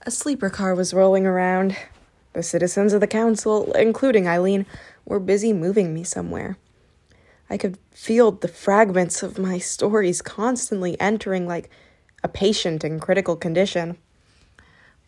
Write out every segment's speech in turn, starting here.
A sleeper car was rolling around. The citizens of the council, including Eileen, were busy moving me somewhere. I could feel the fragments of my stories constantly entering like a patient in critical condition.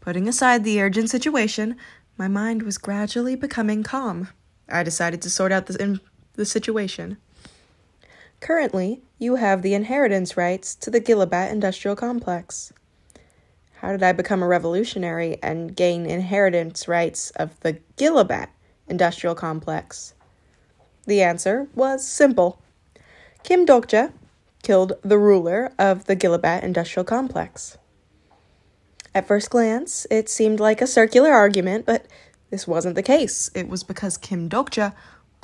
Putting aside the urgent situation, my mind was gradually becoming calm. I decided to sort out the situation. Currently, you have the inheritance rights to the Gillabat Industrial Complex. How did I become a revolutionary and gain inheritance rights of the Gillabat Industrial Complex? The answer was simple. Kim Dokja killed the ruler of the Gillabat Industrial Complex. At first glance, it seemed like a circular argument, but this wasn't the case. It was because Kim Dokja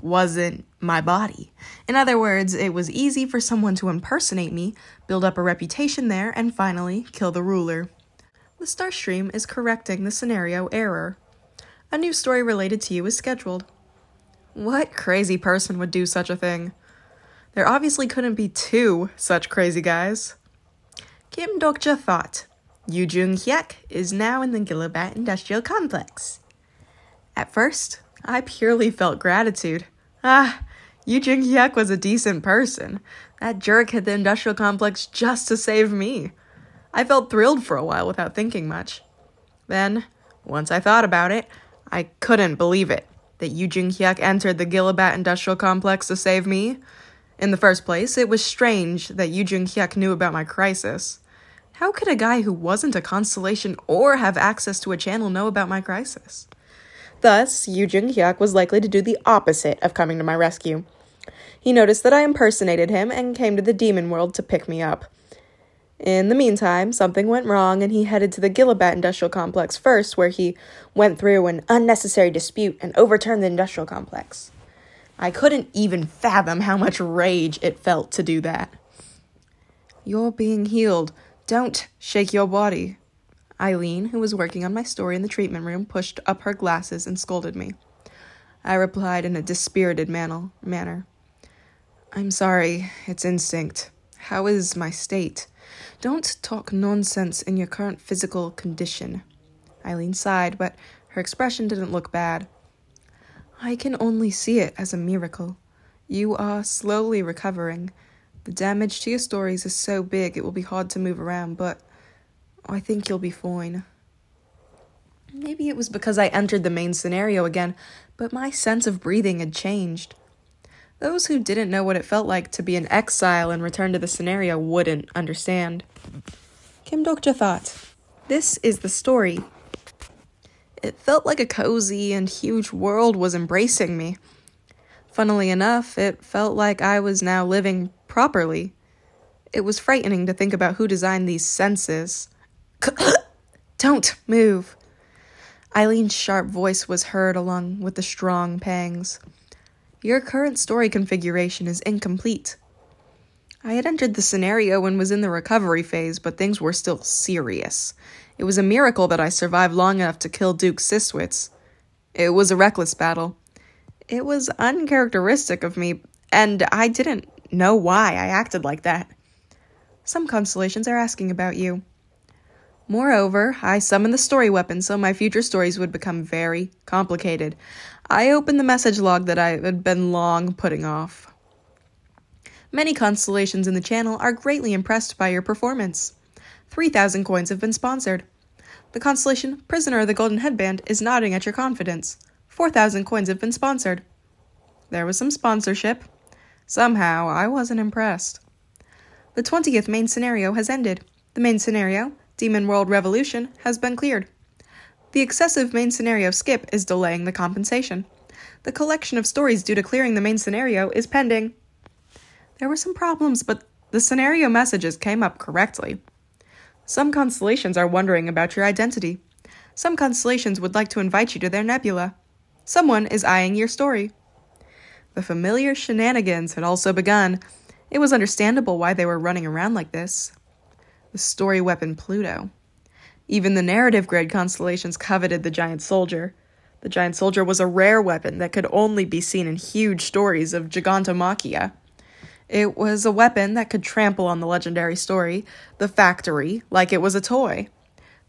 wasn't my body. In other words, it was easy for someone to impersonate me, build up a reputation there, and finally kill the ruler. The Starstream is correcting the scenario error. A new story related to you is scheduled. What crazy person would do such a thing? There obviously couldn't be two such crazy guys. Kim Dokja thought, Yu Jung-hyuk is now in the Gillabat Industrial Complex. At first, I purely felt gratitude. Yu Jung-hyuk was a decent person. That jerk hit the industrial complex just to save me. I felt thrilled for a while without thinking much. Then, once I thought about it, I couldn't believe it, that Yu Jung-hyuk entered the Gillabat Industrial Complex to save me. In the first place, it was strange that Yu Jung-hyuk knew about my crisis. How could a guy who wasn't a constellation or have access to a channel know about my crisis? Thus, Yu Jung-hyuk was likely to do the opposite of coming to my rescue. He noticed that I impersonated him and came to the demon world to pick me up. In the meantime, something went wrong and he headed to the Gillabat Industrial Complex first, where he went through an unnecessary dispute and overturned the industrial complex. I couldn't even fathom how much rage it felt to do that. You're being healed. Don't shake your body. Eileen, who was working on my story in the treatment room, pushed up her glasses and scolded me. I replied in a dispirited manner. I'm sorry, it's instinct. How is my state? Don't talk nonsense in your current physical condition. Eileen sighed, but her expression didn't look bad. I can only see it as a miracle. You are slowly recovering. The damage to your stories is so big it will be hard to move around, but I think you'll be fine. Maybe it was because I entered the main scenario again, but my sense of breathing had changed. Those who didn't know what it felt like to be in exile and return to the scenario wouldn't understand. Kim Dokja thought, this is the story. It felt like a cozy and huge world was embracing me. Funnily enough, it felt like I was now living properly. It was frightening to think about who designed these senses. Don't move. Eileen's sharp voice was heard along with the strong pangs. Your current story configuration is incomplete. I had entered the scenario and was in the recovery phase, but things were still serious. It was a miracle that I survived long enough to kill Duke Siswitz. It was a reckless battle. It was uncharacteristic of me, and I didn't know why I acted like that. Some constellations are asking about you. Moreover, I summoned the story weapon so my future stories would become very complicated. I opened the message log that I had been long putting off. Many constellations in the channel are greatly impressed by your performance. 3,000 coins have been sponsored. The constellation Prisoner of the Golden Headband is nodding at your confidence. 4,000 coins have been sponsored. There was some sponsorship. Somehow, I wasn't impressed. The 20th main scenario has ended. The main scenario, Demon World Revolution, has been cleared. The excessive main scenario skip is delaying the compensation. The collection of stories due to clearing the main scenario is pending. There were some problems, but the scenario messages came up correctly. Some constellations are wondering about your identity. Some constellations would like to invite you to their nebula. Someone is eyeing your story. The familiar shenanigans had also begun. It was understandable why they were running around like this. The story weapon Pluto. Even the narrative grid constellations coveted the giant soldier. The giant soldier was a rare weapon that could only be seen in huge stories of Gigantomachia. It was a weapon that could trample on the legendary story, The Factory, like it was a toy.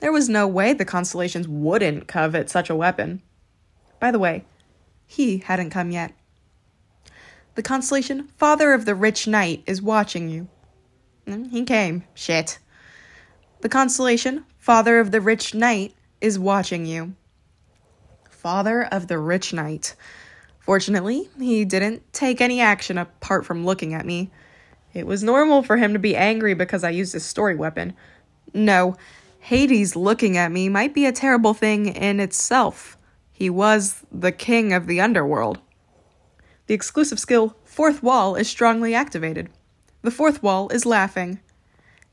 There was no way the constellations wouldn't covet such a weapon. By the way, he hadn't come yet. The constellation Father of the Rich Knight is watching you. He came. Shit. The constellation Father of the Rich Knight is watching you. Father of the Rich Knight. Fortunately, he didn't take any action apart from looking at me. It was normal for him to be angry because I used his story weapon. No, Hades looking at me might be a terrible thing in itself. He was the king of the underworld. The exclusive skill Fourth Wall is strongly activated. The fourth wall is laughing.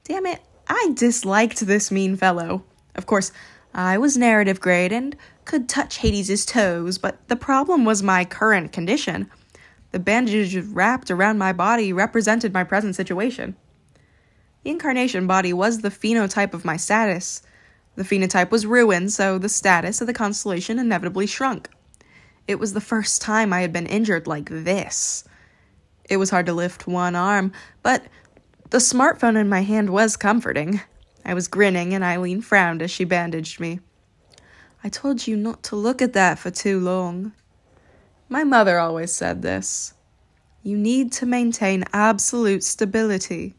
Damn it, I disliked this mean fellow. Of course, I was narrative grade and could touch Hades' toes, but the problem was my current condition. The bandage wrapped around my body represented my present situation. The incarnation body was the phenotype of my status. The phenotype was ruined, so the status of the constellation inevitably shrunk. It was the first time I had been injured like this. It was hard to lift one arm, but the smartphone in my hand was comforting. I was grinning, and Eileen frowned as she bandaged me. I told you not to look at that for too long. My mother always said this. You need to maintain absolute stability.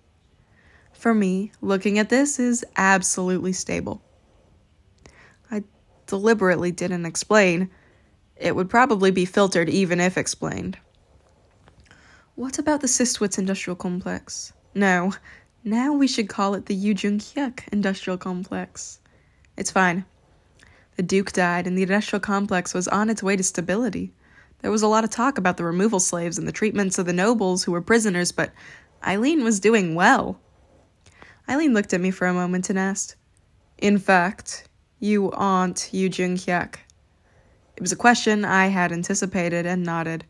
For me, looking at this is absolutely stable. I deliberately didn't explain. It would probably be filtered even if explained. What about the Sistwitz Industrial Complex? No, now we should call it the Yu-Jung-Hyuk Industrial Complex. It's fine. The Duke died and the industrial complex was on its way to stability. There was a lot of talk about the removal slaves and the treatments of the nobles who were prisoners, but Eileen was doing well. Eileen looked at me for a moment and asked, In fact, you aren't Yu Jung-hyuk. It was a question I had anticipated and nodded.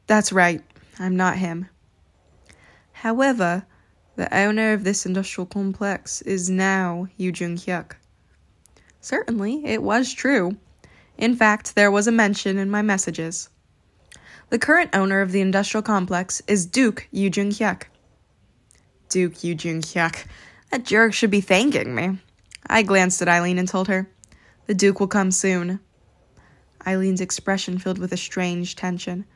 That's right, I'm not him. However, the owner of this industrial complex is now Yu Jung-hyuk. Certainly, it was true. In fact, there was a mention in my messages. The current owner of the industrial complex is Duke Yu Jung-hyuk. Duke Yu Jung-hyuk. That jerk should be thanking me. I glanced at Eileen and told her, The Duke will come soon. Eileen's expression filled with a strange tension.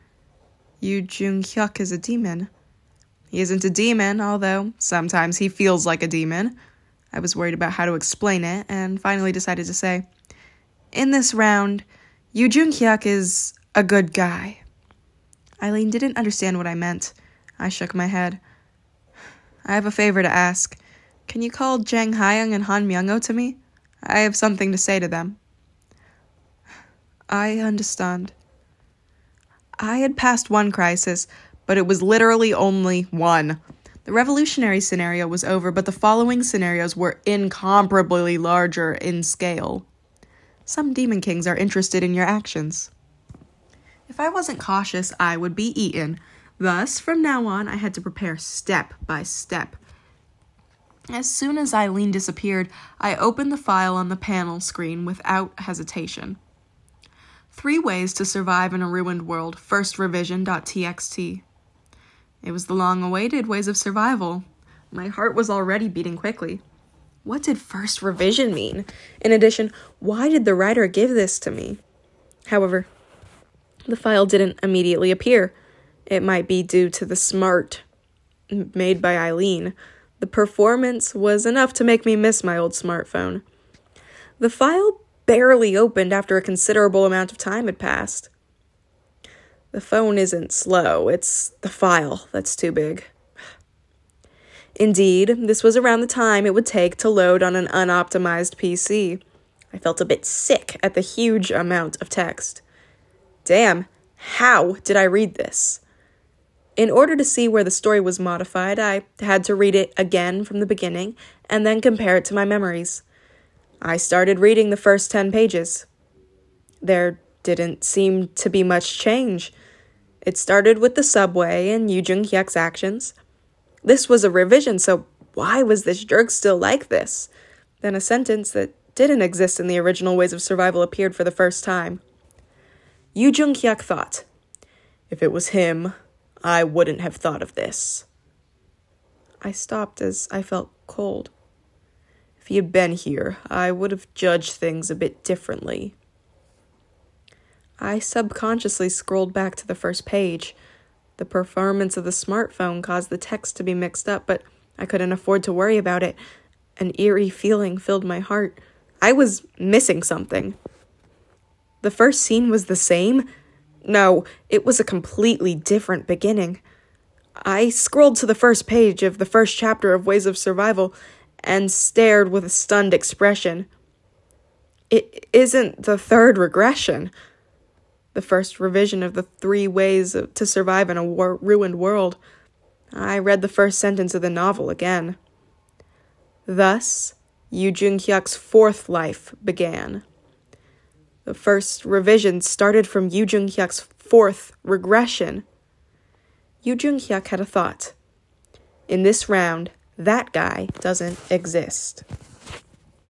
Yu Jung-hyuk is a demon. He isn't a demon, although sometimes he feels like a demon. I was worried about how to explain it, and finally decided to say, In this round, Yu Jung-hyuk is a good guy. Eileen didn't understand what I meant. I shook my head. I have a favor to ask. Can you call Jang Hyung and Han Myung-oh to me? I have something to say to them. I understand. I had passed one crisis, but it was literally only one. The revolutionary scenario was over, but the following scenarios were incomparably larger in scale. Some demon kings are interested in your actions. If I wasn't cautious, I would be eaten. Thus, from now on, I had to prepare step by step. As soon as Eileen disappeared, I opened the file on the panel screen without hesitation. 3 ways to survive in a ruined world, first revision.txt. It was the long-awaited ways of survival. My heart was already beating quickly. What did first revision mean? In addition, why did the writer give this to me? However, the file didn't immediately appear. It might be due to the smart made by Eileen. The performance was enough to make me miss my old smartphone. The file barely opened after a considerable amount of time had passed. The phone isn't slow, it's the file that's too big. Indeed, this was around the time it would take to load on an unoptimized PC. I felt a bit sick at the huge amount of text. Damn, how did I read this? In order to see where the story was modified, I had to read it again from the beginning and then compare it to my memories. I started reading the first 10 pages. There didn't seem to be much change. It started with the subway and Yu Jung-hyuk's actions. This was a revision, so why was this jerk still like this? Then a sentence that didn't exist in the original ways of survival appeared for the first time. Yu Jung-hyuk thought, If it was him, I wouldn't have thought of this. I stopped as I felt cold. If he had been here, I would have judged things a bit differently. I subconsciously scrolled back to the first page. The performance of the smartphone caused the text to be mixed up, but I couldn't afford to worry about it. An eerie feeling filled my heart. I was missing something. The first scene was the same? No, it was a completely different beginning. I scrolled to the first page of the first chapter of Ways of Survival and stared with a stunned expression. It isn't the third regression. The first revision of the 3 ways to survive in a ruined world. I read the first sentence of the novel again. Thus, Yu Jung-hyuk's 4th life began. The first revision started from Yu Jung-hyuk's 4th regression. Yu Jung-hyuk had a thought. In this round, that guy doesn't exist.